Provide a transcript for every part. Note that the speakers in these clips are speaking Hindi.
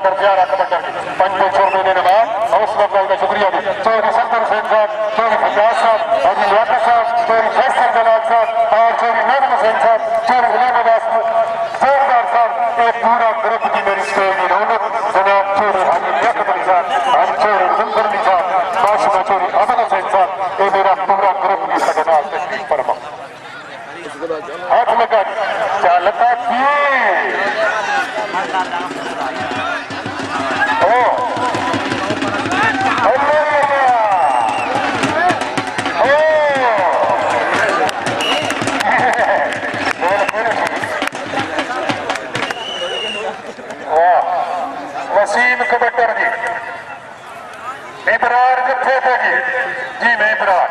कमांडर प्यारा कमांडर 500 रुपए देने बाद हौसला अफजाई का शुक्रिया भी चौधरी सत्तर हुसैन साहब, चौधरी फैयाज साहब, हाजी वाकर साहब, चौधरी फैसल जलाल साहब और चौधरी नजम हुसैन साहब, चौधरी गुलाम अब्बास जोरदार साहब, एक पूरा ग्रुप की मेरी स्टेज की रौनक जनाब चौधरी हाजी लियाकत अली साहब, हाजी चौधरी रजिंदर अली साहब, बादशाह चौधरी अदल हुसैन साहब, ये मेरा पूरा ग्रुप की सजनाल तशरीफ फरमा हाथ लगा क्या लगा वसीम कबड्डर जी इबरार जत्थे थे जी मैं इबरार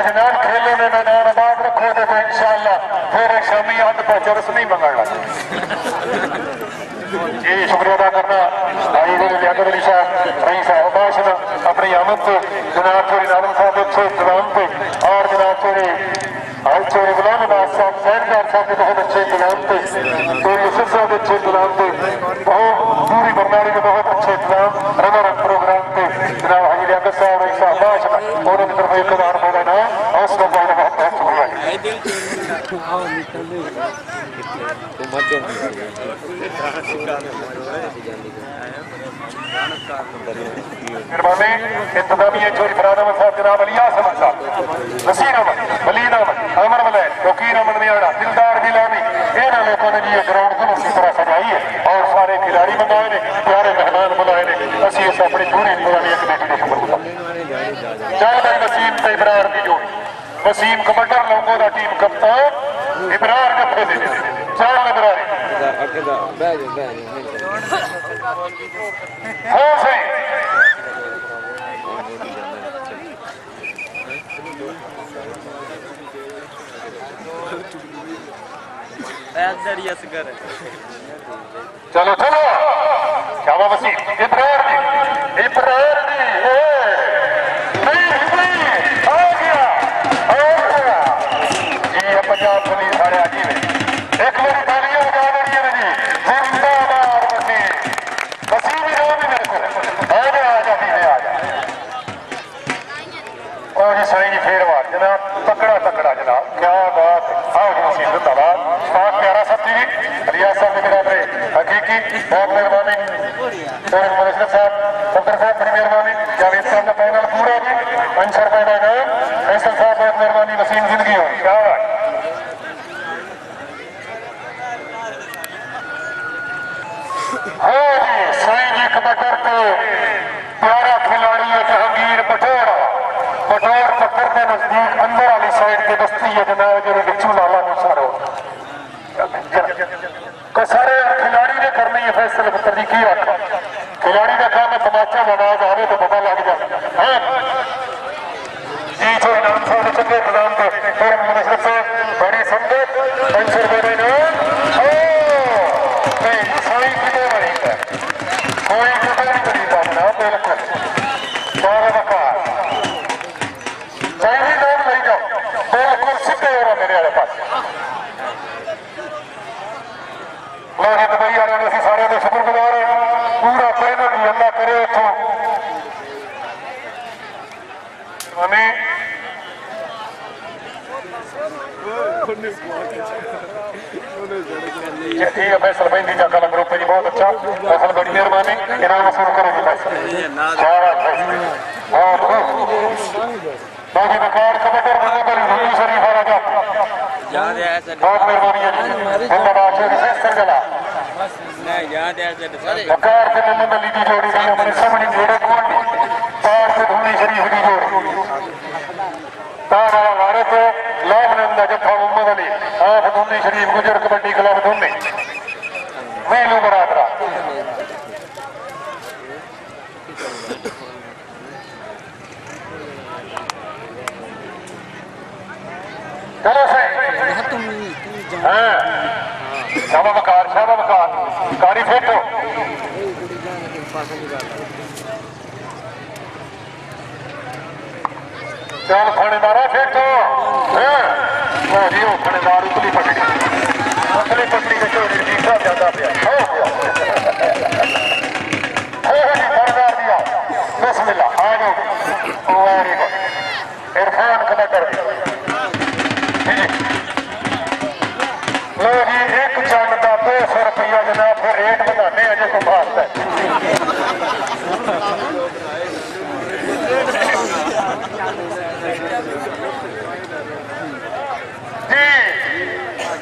शायद खेले में मैदान आबाद रखो तो इंशाअल्लाह फिर शामी हद पर चरस नहीं मंगना जी शुक्रिया अदा करना भाई लियाकत अली साहब रही साहब बादशाह अपनी आमद से जनाब चोरी नादम साहब अच्छे इंतजाम पे और जनाब चोरी चोरी गुलाम अब्बास साहब सैनदार साहब के बहुत अच्छे इंतजाम पे चोरी यूसुफ साहब अच्छे इंतजाम पे बहुत पूरी बरनाली के बहुत अच्छे इंतजाम रंगारंग प्रोग्राम पे जनाब हाजी लियाकत साहब रही साहब बादशाह और उनकी तरफ एक उदाहरण बोला ना हौसला अफजाई का बहुत बहुत शुक्रिया मेहरबानी इंतजामिया चोरी फराद अहमद साहब जनाब अलियास अहमद साहब नसीर अहमद वलीद अहमद अमर मलैन वकील अहमद नियाड़ा दिलदार गिलानी इन्होंने लोगों ने ये ग्राउंड को उसी तरह सजाई है और सारे खिलाड़ी मंगाए ने प्यारे मेहमान बुलाए ने असि इस अपनी पूरी इंतजामिया कमेटी के शुक्र चाहे भाई वसीम ते इबरार की जोड़ी वसीम कमांडर लोगों का टीम कप्तान इबरार जत्थे दे चाल इबरारी हाँ सही चलो चलो क्या वसीम इबरार दी पंजाब पुलिस सारे आजी में एक मेरी तालियां बजा रही है जी जिंदाबाद वसीम ही रहो भी मेरे को आजा और जी साईं जी फेरवार जनाब तकड़ा जनाब क्या बात है आओ जी वसीम जिंदाबाद साथ प्यारा साहब जी रियाज साहब के मेरा हकीकी बहुत मेहरबानी मुनशरफ साहब सफदर साहब बड़ी मेहरबानी जावेद साहब का पैनल पूरा जी अंशर पैदा फैसल साहब बहुत मेहरबानी वसीम जिंदगी हो क्या बात हाँ जी साईं जी कबड्डर के प्यारा खिलाड़ी है जहांगीर पटोर पत्थर के नजदीक अंदर वाली साइड के बस्ती है जनाब जो बिच्छू लाला मुसारो सारे खिलाड़ी ने करनी है फैसले पुत्र की रखा खिलाड़ी का काम है तमाचा आवाज आवे तो पता लग जाए जी जो इनाम साहब चंगे इंतजाम थे फिर मुनशरफ साहब बड़ी संगत 500 रुपए में कोई किसी नहीं खरीदा जनाब बिल्कुल चाहिए लोग नहीं जाओ बिल्कुल सीधे हो रहा मेरे वाले पास लोग दुबई वाले असं सारे का शुक्रगुजार है पूरा पैनल भी अल्लाह करे उतों ठीक है फैसल बहन का कलम ग्रुप जी बहुत अच्छा फैसल बड़ी मेहरबानी इनाम शुरू करो जी फैसल बाकी बकार कबड्डर बनी शरीफ आ रहा बहुत मेहरबानी है जिंदाबाद चोरी फैसल जला बकार से मोहम्मद अली की जोड़ी नहीं हमारे सामने जोड़े कौन तार से धूनी शरीफ की जोड़ी तार वाला वारे तो लाभनंदा जत्था मोहम्मद अली आप धूनी शरीफ गुजर कबड्डी क्लब धूनी मेलू बरादरा चलो सही शाबाबकार कारी फेटो चल थानेदारा फिर तो जी वो थानेदार उतली पटड़ी के चोरी जीता जाता पाया थानेदार दिया बिस्मिल्लाह आ जाओ वेरी गुड इरफान कलेक्टर लो जी एक चंद का 200 रुपया जनाब फिर रेट बताने अजे को मारता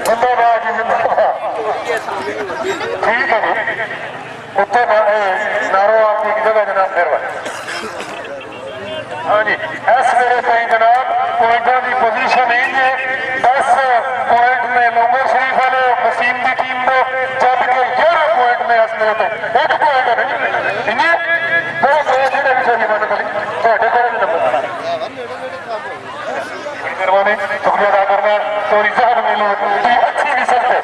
जिंदाबाद जी जिंदाबाद ठीक है जी उत्ते नारो आपकी एक जगह जनाब फिर हाँ जी इस मेरे कई जनाब पॉइंटों की पोजीशन इंज 10 पॉइंट में लोंगो शरीफ वाले वसीम की टीम को जबकि 11 पॉइंट में इस मेरे तो एक पॉइंट है इंज दो जो विषय मन करी थोड़े को नंबर मेहरबानी शुक्रिया अदा करना चोरी साहब मेलो की अच्छी रिजल्ट है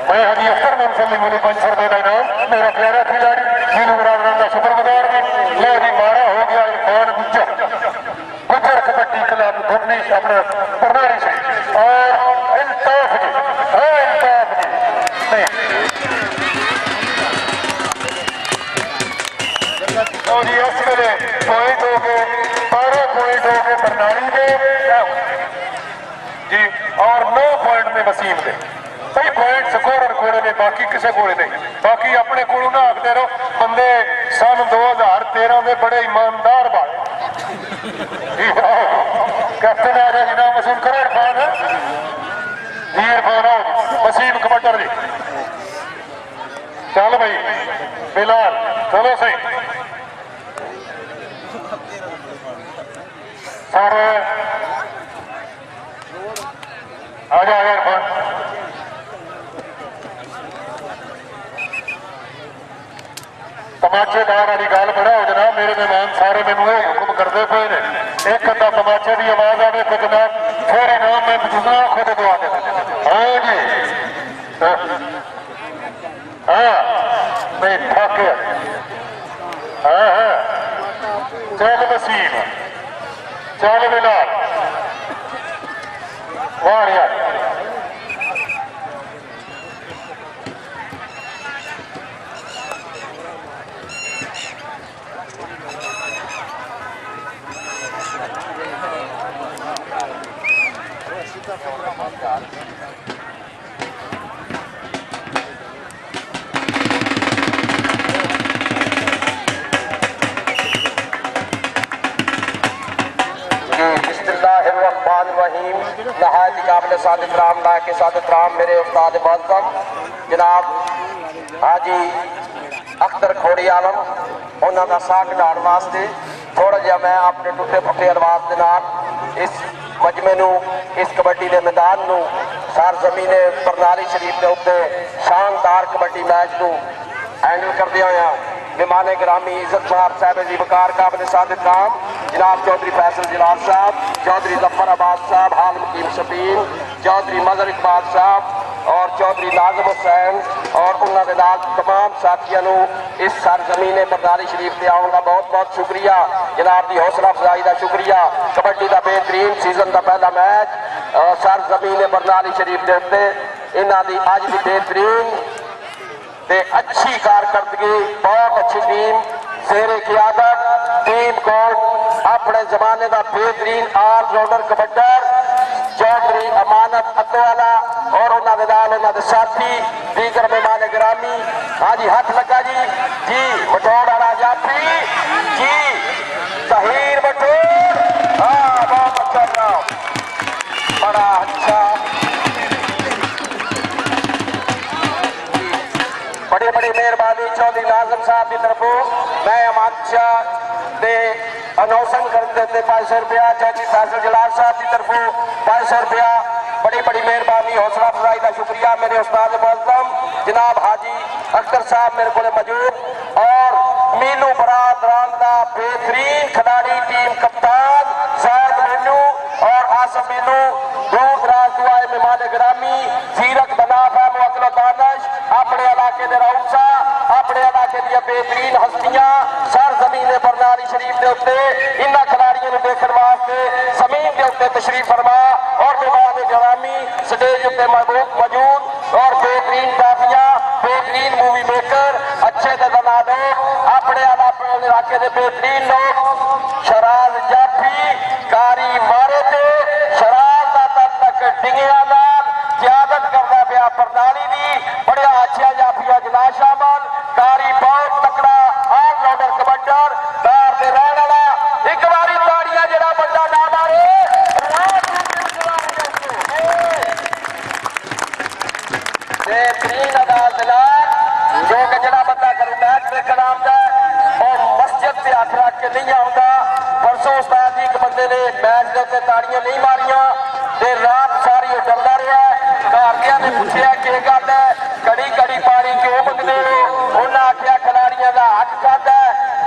मैं हजी अख्तर मुंसली मुझे 500 रुपए का इनाम मेरा प्यारा खिलाड़ी मीनू बरादरान का शुक्रगुजार है लो जी मारा हो गया इरफान गुज्जर कबड्डी क्लब घूमने अपना प्रणाली से और इंसाफ जी इंसाफ जी तो जी इस वेले पॉइंट हो गए 12 पॉइंट हो गए प्रणाली के जी और 9 पॉइंट में वसीम के कई पॉइंट स्कोरर कोले ने बाकी किसी को नहीं बाकी अपने को ना आखते रहो बंदे सन 2013 में बड़े ईमानदार बाले कैप्टन आ गया जी नाम मसूम करो इरफान जी इरफान आओ वसीम कबड्डर जी चल भाई बिलाल चलो सही सारे आ जा इरफान तमाचेदार वाली गल बड़ा हो जनाब मेरे मेहमान सारे मैनू हुक्म करते पे ने एक अद्धा तमाचे की आवाज आवे तो जनाब फिर इनाम मैं बुजुर्ग खुद दवा दे हाँ जी हाँ नहीं थक हाँ चल वसीम चल बिलाल वाह यार नहायत काबिल सादिक राम ला के सादिक राम मेरे उस्ताद मुअज़्ज़म जनाब हाजी अख्तर खोड़ी आलम उन्हों का साह कढ़ाने वास्ते थोड़ा जहा मैं अपने टुटे फुटे अरवाज के नाल इस मजमे इस कबड्डी के मैदान को सार जमीने बरनाली शरीफ के उत्ते शानदार कबड्डी मैच को हैंडल करदे होया मेहमान ग्रामी इज्जत मार साहब जी वकार काबिल सादिक राम जनाब चौधरी फैसल जलाल साहब चौधरी जफर अब्बास साहब हाल मुकीम शफीन चौधरी मजहर इकबाल साहब और चौधरी नाज़िम हुसैन और उन्होंने तमाम साथियों इस सरजमीने बरनाली शरीफ से आने का बहुत बहुत शुक्रिया जनाब की हौसला अफजाई का शुक्रिया कबड्डी का बेहतरीन सीजन का पहला मैच सरजमीने बरनाली शरीफ के उत्ते इन्हों की अज की बेहतरीन अच्छी कारकर्दगी बहुत अच्छी टीम शेरे क़ियादत टीम को अपने जमाने का बेहतरीन ऑलराउंडर कबड्डर चौधरी अमानत अतवाला और उन्होंने साथी दीगर मेहमान गिरामी हाँ जी हाथ लगा जी मटोड़ वाला जाफी जी तहीर मटोड़ हाँ बहुत अच्छा नाम बड़ा अच्छा बड़ी बड़ी मेहरबानी चौधरी नाज़िम साहब की तरफों मैं अमान शाह दे अनाउंसमेंट कर देते 500 रुपया चौधरी फैसल जलाल साहब की तरफों 500 रुपया बड़ी बड़ी मेहरबानी हौसला अफजाई का शुक्रिया मेरे उस्ताद मुअज़्ज़म जनाब हाजी अख्तर साहब मेरे को मौजूद और मीनू बरादरान का बेहतरीन खिलाड़ी टीम कप्तान जायद मीनू और आसम मीनू दूर दराज दुआए मेहमान गिरामी जीरक बनाफा मुअक्किल दानिश अपने इलाके के रऊसा अपने इलाके दी बेहतरीन हस्तियां सर जमीन बरनाली शरीफ के उत्ते इन्होंने खिलाड़ियों को देखने वास्ते जमीन तशरीफ फरमा और मेहमान गिरामी स्टेज पे मौजूद और बेहतरीन काफिया बेहतरीन मूवी मेकर अच्छे दनादो अपने इलाके के बेहतरीन लोग शराज जाफी कारी मारे थे शराज का तक डिंगिया ज्यादत करना पाया प्रणाली दी बड़िया अच्छा जाफिया जना शामिल कारी बहुत तकड़ा ऑलराउंडर कमांडर दार दे रहने वाला एक बारी ताड़ियां जरा बंदा ना मारे बेहतरीन अदालत जो जरा बंदा करू मैच देखना आता और मस्जिद से हथ रख के नहीं आता परसों उस्ताद जी एक बंदे ने मैच के उत्ते ताड़ियां नहीं मारिया ते रात सारी डरदा रहा घरदियां ने पूछया कि गल है कड़ी कड़ी पानी क्यों मंगदे हो उन्हें आख्या खिलाड़ियों का हक खादा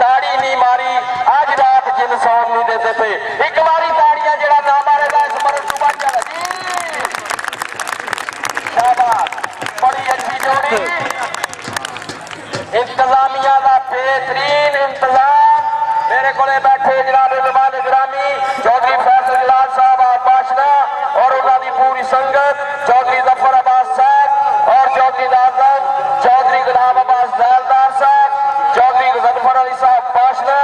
ताड़ी नहीं मारी अज रात जिन सौन नहीं देते पे एक बारी ताड़ियां जरा ना मारेगा इस मरण तू बच जाएगा जी शाबाश बड़ी अच्छी जोड़ी इंतजामिया का बेहतरीन इंतजाम मेरे को बैठे जनाब मेहमान गिरामी चौधरी फैसल जलाल साहब बाशना और उन्होंने पूरी संगत चौधरी जफर अब्बास साहब और चौधरी आजम चौधरी गुलाम अब्बास जैलदार साहब चौधरी जफर अली साहब बाशना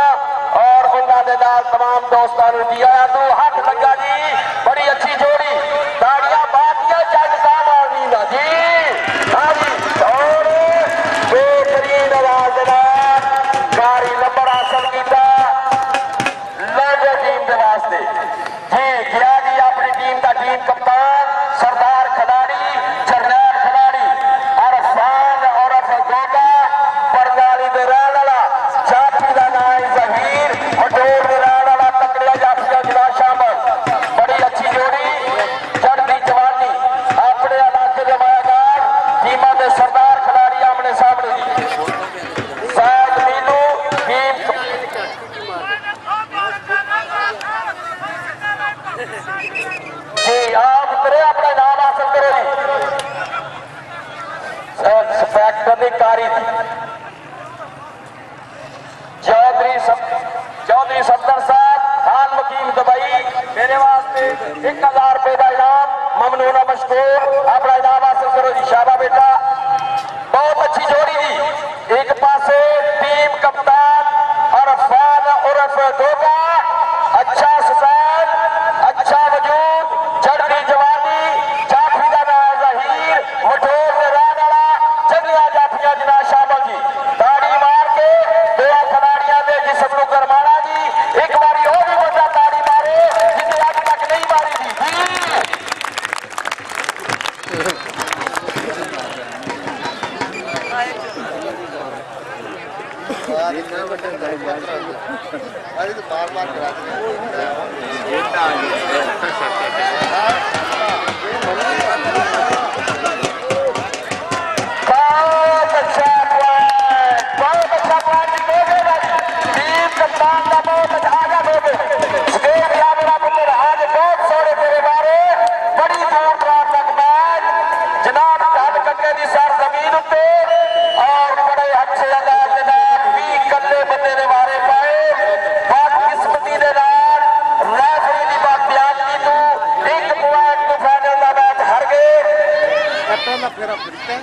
और उन्होंने तमाम दोस्तों ने दिया तो हाथ लगा जी बड़ी अच्छी जोड़ी ताड़ियां बातियां जग काम आनी ना जी हाँ जी और बेहतरीन आवाज कारी नंबर हासिल किया लगे टीम के वास्ते जी गया जी अपनी टीम का टीम कप्तान सरदार खिलाड़ी जरनैल खिलाड़ी अरफान और अफगोगा बरनाली दे रहने वाला जाफी का नाम है जहीर मटोर दे रहने वाला तकड़िया जाफिया जिला शामिल बड़ी अच्छी जोड़ी चढ़ती जवानी अपने इलाके के मायागार टीमां के सरदार खिलाड़ी आमने सामने शायद मीनू टीम जी आप उतरे अपना नाम हासिल करो जी स्पेक्टर कारी चौधरी सफदर साहब खान मकीम दुबई मेरे वास्ते 1000 रुपए का इनाम ममनूना मशकूर अपना इनाम हासिल करो जी शाबा बेटा बहुत अच्छी जोड़ी जी एक पासे टीम कप्तान अरफान उर्फ दोगा अच्छा सुसैन अच्छा वजूद चढ़ती जवानी जाफी का नाम जहीर मठोर में रहने वाला चंदिया जाफिया जना शामिल जी ताड़ी मार के दो खिलाड़ियों के जिसम को गरमाना जी एक बारी और भी बंदा ताड़ी मारे जिन्हें अज तक नहीं मारी थी बार बार करा बहुत अच्छा पॉइंट टीम कप्तान का बहुत अच्छा आगा दोगे आज बहुत सोने तेरे बारे बड़ी दूर दराज तक मैच जनाब गल कटे की सर जमीन उत्ते और बड़े अच्छे अंदाज जनाब 20 कल्ले बंदे ने मारे पाए बदकिस्मती दे नाल रेफरी दी बात बयान की तू 1 पॉइंट तो फाइनल का मैच हार गए फेरा फिरता है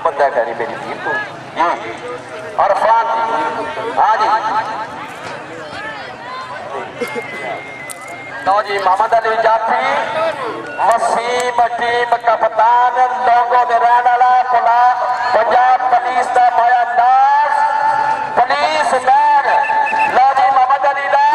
बंदा कह रही मेरी टीम तो अरफान हाँ जी लो जी मोहम्मद अली जाफी वसीम टीम कप्तान लोगों में रहने वाला पंजाब पुलिस का माया नाज पुलिस मैन लो जी मोहम्मद अली का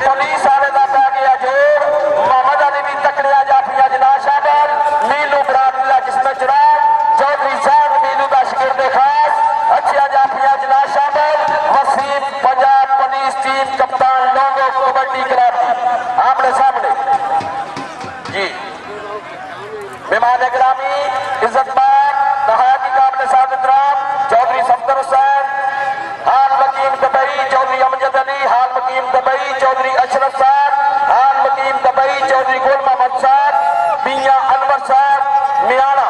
पुलिस वाले का पै गया जोर मोहम्मद अली भी तकड़िया जाफिया जना शामिल मीनू बरादरी का जिसमें चुनाव चौधरी साहब मीनू का शिगिर्द खास अच्छिया जाफिया जना शामिल वसीम पंजाब पुलिस टीम कप्तान लोगों कबड्डी क्लब आमने सामने जी मेहमान गिरामी इज्जतमान नहायत काबिल सादिक राम चौधरी सफदर हुसैन हाल मकीम दुबई चौधरी अमजद अली हाल मकीम दुबई चौधरी अशरफ साहब हाल मकीम दुबई चौधरी गुल मोहम्मद साहब, मियां अनवर साहब मियाना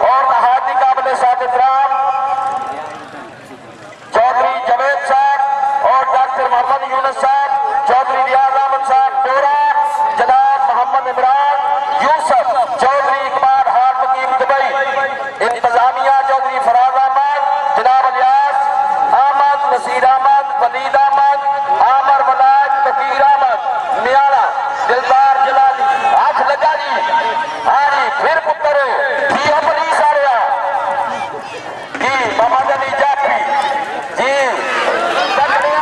और नहायत ही काबिल सादिक राम चौधरी जवेद साहब और डॉक्टर मोहम्मद यूनुस साहब, चौधरी रियाज अहमद साहब डोरा, जनाब मोहम्मद इमरान यूसुफ, चौधरी इकबाल हार मुकीम दुबई, इंतजामिया चौधरी फराज अहमद, जनाब अलियास अहमद, नसीर अहमद, वलीद अहमद, आमर वलाद, फकीर अहमद मियाना, दिलदार जलाली। हाथ लगा जी, हाँ जी, फिर पुत्र की पुलिस आ रहा जी, मोहम्मद अली जाफरी जी, तगड़िया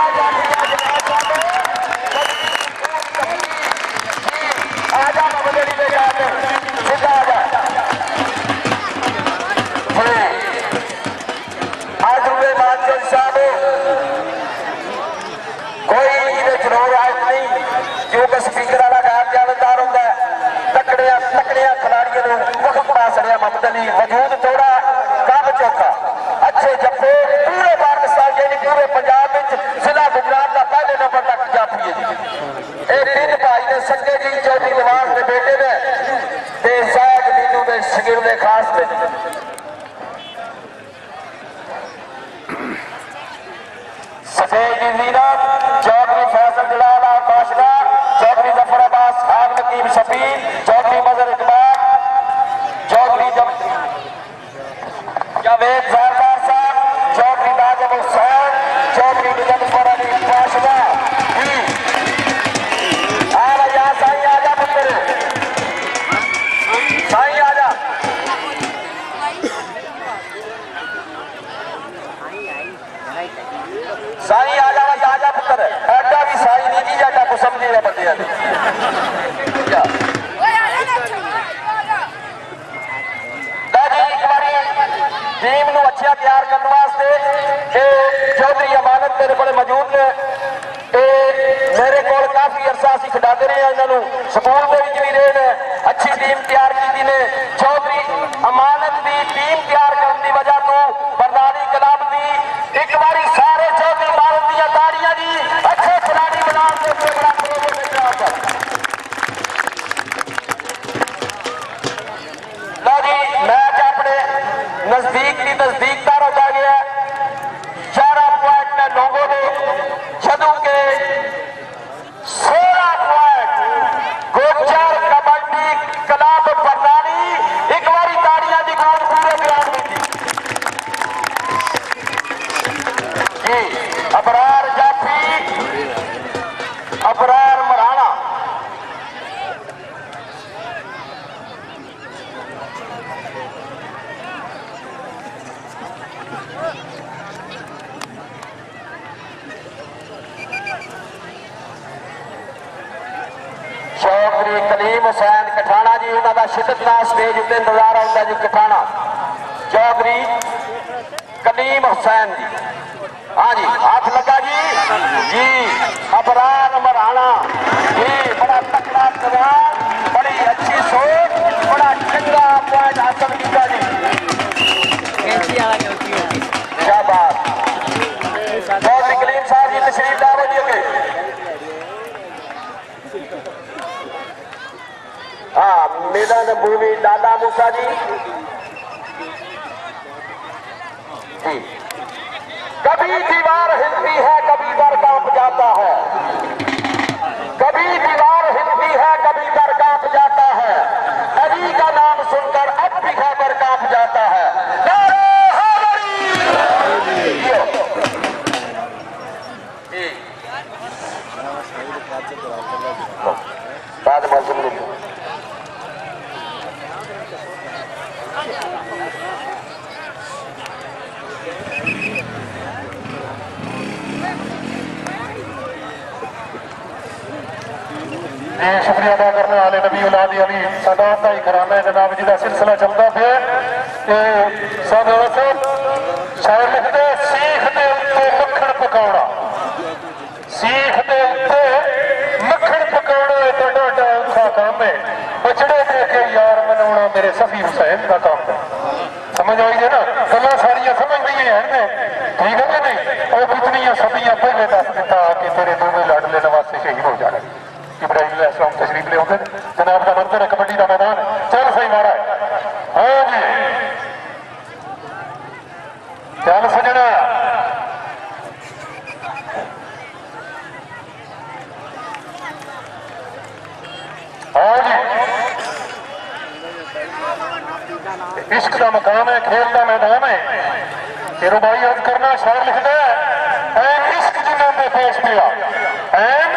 आजा मोहम्मद अली बेटा, सीधा आजा आज हुए मानचंद साहब कोई ये चुनाव राज नहीं क्योंकि स्पीकर वाला गायब जानदार होता है। तकड़िया तकड़िया खिलाड़ियों वक्त पा सड़िया मोहम्मद अली वजूद थोड़ा काम चौका अच्छे जप्पे पूरे पाकिस्तान यानी पूरे पंजाब में जिला गुजरात का पहले नंबर तक जाफी है जी। ये तीन भाई ने संजय जी चौधरी निवास के बेटे ने साग मीनू के शगिर्द खास ने सफेद जीनत चौधरी फैसल जलाल और बादशाह, चौधरी जफर अब्बास खान नकीम शफीन, चौधरी मजर इकबाल, चौधरी जावेद सरदार साहब, चौधरी नाजम हुसैन, चौधरी मुजफ्फर अली बादशाह जी। आ भैया साईं आजा पुत्र, साईं आजा साई आ जावा ताजा पुत्र एडा भी साई नहीं जी जाटा को समझे रे बंदे ने क्या दादी एक बारी टीम नु अच्छा तैयार करने वास्ते ए चौधरी अमानत मेरे को मौजूद ने ए मेरे को काफी अरसा सी खिडाते रहे इन्होंने स्कूल में भी रहे ने अच्छी टीम तैयार की ने चौधरी अमानत की टीम तैयार करने की वजह तो बरनाली क्लब की एक बारी सारे चौधरी भारत दी ताड़ियां जी अच्छे खिलाड़ी बना के बड़ा लो जी मैच अपने नजदीकता रखा गया 11 पॉइंट में लोगों ने जदों के 16 पॉइंट गोचर कबड्डी क्लब बरनाली एक बारी ताड़ियां की गूंज पूरे ग्राउंड में थी। अबरार जाफी, अबरार मराना, चौधरी कलीम हुसैन कठाना जी उन्होंने शिदत नाल स्टेज उत्ते इंतजार आता जी। कठाना चौधरी कलीम हुसैन जी, हाँ जी हाथ लगा जी जी। अबरार मराना जी बड़ा तकड़ा जवान, बड़ी अच्छी सोच, बड़ा चंगा पॉइंट हासिल किया जी। क्या बात चौधरी कलीम साहब जी तशरीफ लाओ जी अगे। हाँ मेरा नबूवी दादा मूसा जी जी। कभी दीवार हिलती है कभी दर कांप जाता है, कभी दीवार हिलती है कभी दर कांप जाता है, अली का नाम सुनकर अब भी खबर कांप जाता है। नारे हैदरी बाद में सुन लीजिए। शुक्रिया अदा करने वाले नबी औलाद अली सादात का ही घराना है जनाब जी का सिलसिला चलता पे शायर लिखते सीख दे उत्ते मक्खन पकाउणा, सीख दे उत्ते मक्खन पकाउणा एडा एडा औखा काम है, बचड़े दे के यार मनाउणा मेरे सफी हुसैन का काम है। समझ आई है ना, गल्लां सारियां समझ रही हैं ने ठीक है कि नहीं। और कितनी सदियां पहले दस दिता कि तेरे दोवें लाडले नवासे शहीद हो जाने। इब्राहिम अलैहिस्सलाम तशरीफ ले आते जनाब का मंजर है, कबड्डी का मैदान है। चल सही मारा है, हाँ जी, चल सजना, हाँ जी। इश्क का मकाम है, खेल का मैदान है। तेरो भाई अर्ज करना शायर लिखता है, ऐन इश्क जिन्होंने पेश किया, ऐन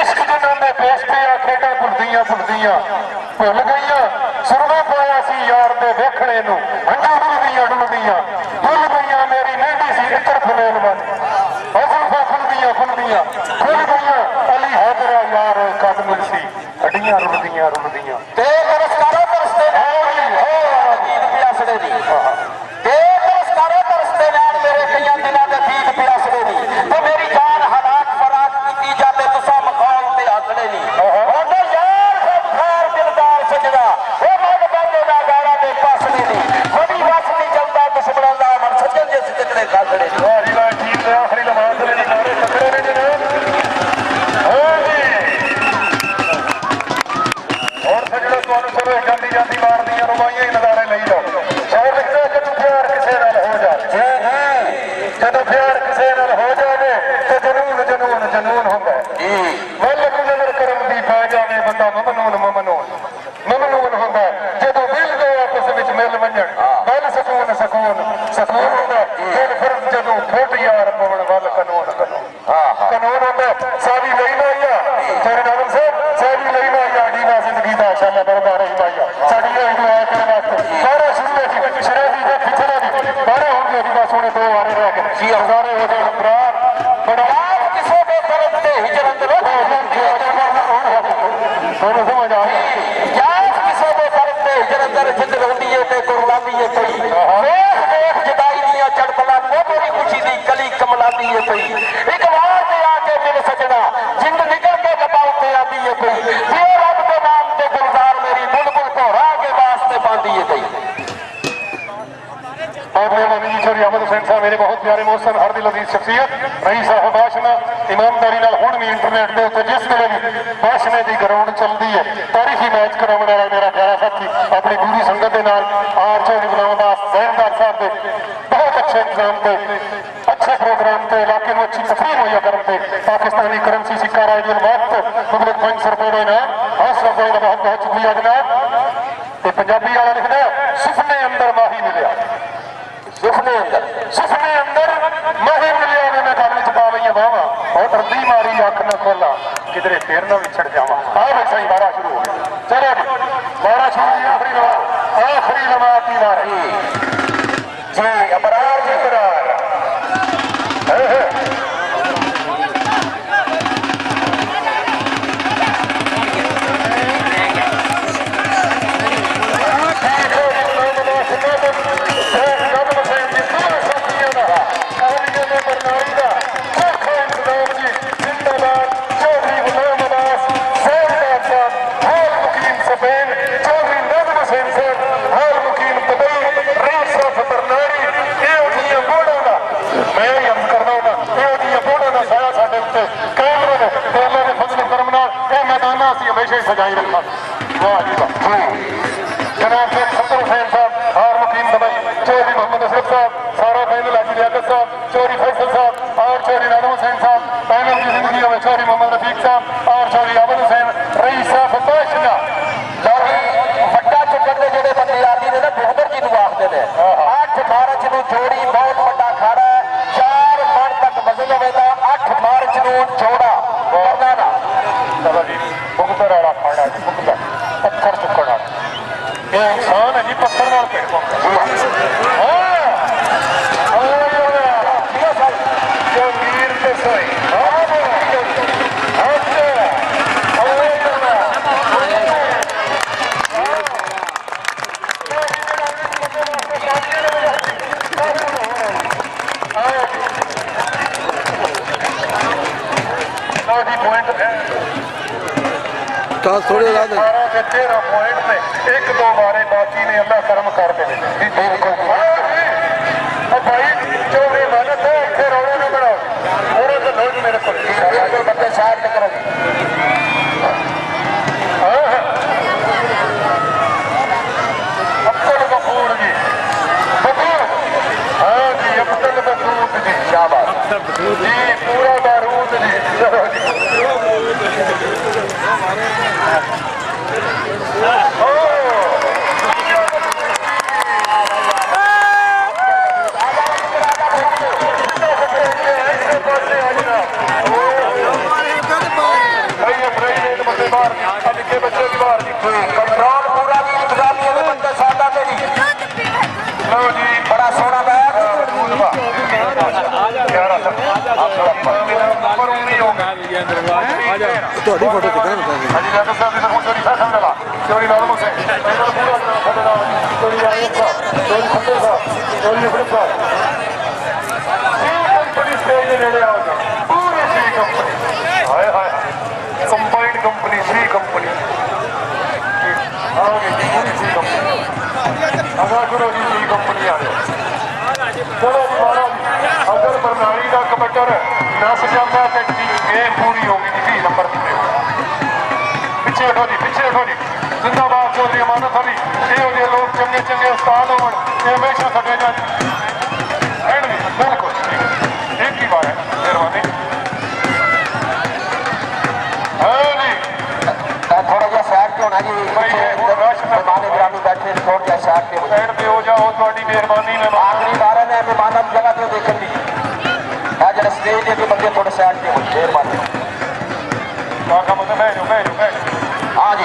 इश्क जिन्होंने पेश किया, खेड़ा भुलदियां भुलदियां भुल गईयां, सुरगा पाया सी यार दे वेखणे नूं, हंडा डुलदियां डुलदियां भुल गईयां, मेरी मेहंदी सी इत्र फुलेल बन, जुल्फां फुलदियां फुलदियां खुल गईयां, अली है तेरा यार कद मिलसी, हड्डियां रुलदियां रुलदियां। ते तरसकारा तरसते दीद प्यासड़े दी, ते तरसकारा तरसते नैन मेरे कईयां दिनां दे दीद प्यासड़े दी, ते मेरी जान हलाक फराक कीती जाते तुसा मकाम ते आसड़े नी। ओंदे यार सब खार दिलदार सजना, ओ मग बंदे दा गाड़ा दे पासड़े नी, वडी वस नहीं चलदा दुश्मनां दा मन सज्जन जे सिकड़े खासड़े नी। वाह जी वाह, टीम दे आखिरी लम्हात दे नारे तकड़े ने जनाब, हाँ जी। और सजणो तुहानू चलो जाती जाती मार दियां रुमाइयां ही नज़ारे लई जाओ। शायर लिखदा जदों प्यार किसे नाल हो जाए, जदों प्यार किसे नाल हो जाए ते जनून जनून जनून हुंदा है। वल को नज़र करम दी पै जावे बंदा ममनून ममनून ममनून हुंदा है। जदों दिल दे आपस विच मिल वंजण वल सकून सकून सकून हुंदा है। दिल फर्ज जदों फुट यार पवन वल कानून कानून कानून हुंदा है। सारी लई माइया तेरे नाम से सारी लई माइया दीवा जिंदगी दा शाला बरदा रही माइया साडी होई दुआ करन वास्ते सारा सुनने की शराबी दे पिछले दी बारे होंगे दीवा सोने दो वारे रह गए जी हजारे हो जाए प्यार बड़ा किसे दे दर्द ते हिजरत रो सोने समझ आ यार किसे दे दर्द ते हिजरत दर जिंद रोंदी है ते कुर्बानी है कोई देख देख जुदाई दियां चढ़पला वो मेरी खुशी दी कली कमलाती है कोई एक बार ते आके मिल सजना जिंद निकल के लपाऊ ते आती है कोई ये रब के नाम ते गुलजार मेरी बुलबुल को राह के वास्ते बांधी है कोई। और मेहरबानी चौधरी अहमद हुसैन साहब मेरे बहुत प्यारे मोहसन हर दिल अजीज शख्सियत रही साहब भाषणा ईमानदारी नाल हुण भी इंटरनेट के उत्ते जिस वेले भी भाषणे की ग्राउंड चलती है तारीखी मैच कराने वाला मेरा प्यारा साथी अपनी पूरी संगत के नाल आर चौधरी गुलाम अब्बास जैनदार साहब के बहुत अच्छे इंतजाम पे अच्छे प्रोग्राम पे इलाके में अच्छी तकरीर मुहैया करते पाकिस्तानी करंसी सिक्का राइडियल वक्त मुबलिक 500 रुपए का इनाम हौसला अफजाई का बहुत बहुत शुक्रिया जनाब। ते पंजाबी वाला लिखदा सुपने अंदर माही मिलिया सुपने अंदर माही मिलिया ने मैं गल च पा लईया बावा और अर्दी मारी अख न खोला किधरे फिर न विछड़ जावा। आ भाई सही बारा शुरू हो गया चलो जी बारा शुरू जी आखिरी लम्हात की बारी जी अबरार जी करार हमेशा ही सजाई रखा। वाह जी वाह जनाब सत्तर हुसैन साहब हार मुकीम दबाई चौधरी मोहम्मद असरफ साहब सारा पैनल हाजी लियाकत साहब चौधरी फैसल साहब और चौधरी नादम हुसैन साहब पैनल की जिंदगी में चौधरी मोहम्मद रफीक साहब और चौधरी आबद हुसैन रईस साहब बादशाह ਵੱਡਾ ਚੁੱਕਣ ਦੇ ਜਿਹੜੇ ਬੰਦੇ ਆਦੀ ਨੇ ਨਾ ਬੋਹਦਰ ਜੀ ਨੂੰ ਆਖਦੇ ਨੇ 8 ਮਾਰਚ ਨੂੰ ਜੋੜੀ ਬਹੁਤ ਵੱਡਾ ਖਾੜਾ 4 ਮਣ ਤੱਕ ਵਜ਼ਨ ਹੋਵੇ ਤਾਂ 8 ਮਾਰਚ ਨੂੰ ਜੋੜਾ ਕਰਨਾ ਨਾ चलो जी बुगदर वाला खाड़ा जी बुगदर पत्थर चुकड़ वाला ये इंसान है जी पत्थर वाल पेड़ वीर तो सही पॉइंट है थोड़े 13 पॉइंट ने 1-2 बारे बाकी ने अल्लाह करम कर दे भाई चौधरी मेहनत है इतने रौले न बनाओ पूरे तो लोग मेरे को बंदे शायद करो ਨਿੱਕੇ ਬੱਚੇ ਦੀ ਬਾਹਰ ਜੀ ਕੰਟਰੋਲ ਪੂਰਾ ਵੀ ਇੰਤਜ਼ਾਮੀਆਂ ਦੇ ਬੰਦੇ ਸਾਡਾ ਮੇਰੀ ਲਓ ਜੀ ਬੜਾ ਸੋਹਣਾ ਬੈਗ ਤੁਹਾਡੀ ਫੋਟੋ ਕਿੱਦਾਂ ਬਤਾ ਹਾਂਜੀ ਡਾਕਟਰ ਸਾਹਿਬ ਦੀ ਤਰਫੋਂ ਚੋਰੀ ਫੈਸ਼ਨ ਵਾਲਾ ਚੋਰੀ ਨਾਮ ਹੁਸੈਨ ਇਹਨਾਂ ਪੂਰਾ ਖਤਰਾ ਚੋਰੀ ਆਇਆ ਚੋਰੀ ਖੱਤੇ ਸਾਹਿਬ ਚੋਰੀ ਆਪਣੇ ਸਾਹਿਬ ਕੰਪਨੀ ਸਟੇਜ ਦੇ ਨੇੜੇ ਆਓ ਜੀ ਪੂਰੀ ਸੀ ਕੰਪਨੀ ਹਾਏ ਹਾਏ ਕੰਬਾਈਨਡ ਕੰਪਨੀ ਸੀ ਕੰਪਨੀ ਆਓਗੇ ਜੀ ਪੂਰੀ ਸੀ ਕੰਪਨੀ ਅਗਾ ਕਰੋ ਜੀ ਸੀ ਕੰਪਨੀ ਆ ਚਲੋ ਜੀ ਮਹਾਰਾਜ ਅਗਰ ਬਰਨਾਲੀ ਦਾ ਕਬੱਟਰ ਨਸ ਜਾਂਦਾ ਤੇ ਗੇਮ ਪੂਰੀ ਹੋ ਗਈ ਜੀ 20 ਨੰਬਰ ਤੇ ਪਿੱਛੇ ਹਟੋ ਜੀ ਜ਼ਿੰਦਾਬਾਦ ਚੌਧਰੀ ਅਮਾਨਤ ਅਲੀ ਇਹੋ ਜਿਹੇ ਲੋਕ ਚੰਗੇ ਚੰਗੇ ਉਸਤਾਦ ਹੋਣ ਇਹ ਹਮੇਸ਼ਾ ਸਾਡੇ ਨਾਲ ਐਂਡ ਵੀ ਬਿਲਕੁਲ ਇੱਕ ਹੀ ਵਾਰ ਹੈ ਮਿਹਰਬਾਨੀ ਹਾਂ ਜੀ ਥੋੜਾ ਜਿਹਾ ਸਾਈਡ ਤੇ ਹੋਣਾ ਜੀ ਮਹਿਮਾਨ ਗ੍ਰਾਮੀ ਬੈਠੇ ਥੋੜਾ ਜਿਹਾ ਸਾਈਡ ਤੇ ਹੋ ਸਾਈਡ ਤੇ ਹੋ ਜਾਓ ਤੁਹਾਡੀ ਮਿਹਰਬਾਨੀ ਮਹਿਮਾਨ ਆਖਰੀ ਵਾਰ ਨੇ ਮਹਿਮਾਨਾਂ ਦੀ ਜਗ੍ਹਾ ਤੇ ਦੇਖਣ ਦੀ ਇਹ ਜਿਹੜਾ ਸਟੇਜ ਦੇ ਅੱਗੇ ਬੰਦੇ ਥੋੜੇ ਸਾਈਡ ਤੇ ਹੋ ਮਿਹਰਬਾਨੀ ਕਾਕਾ ਮਤ ਬਹਿ ਜਾਓ ਹਾਂ ਜੀ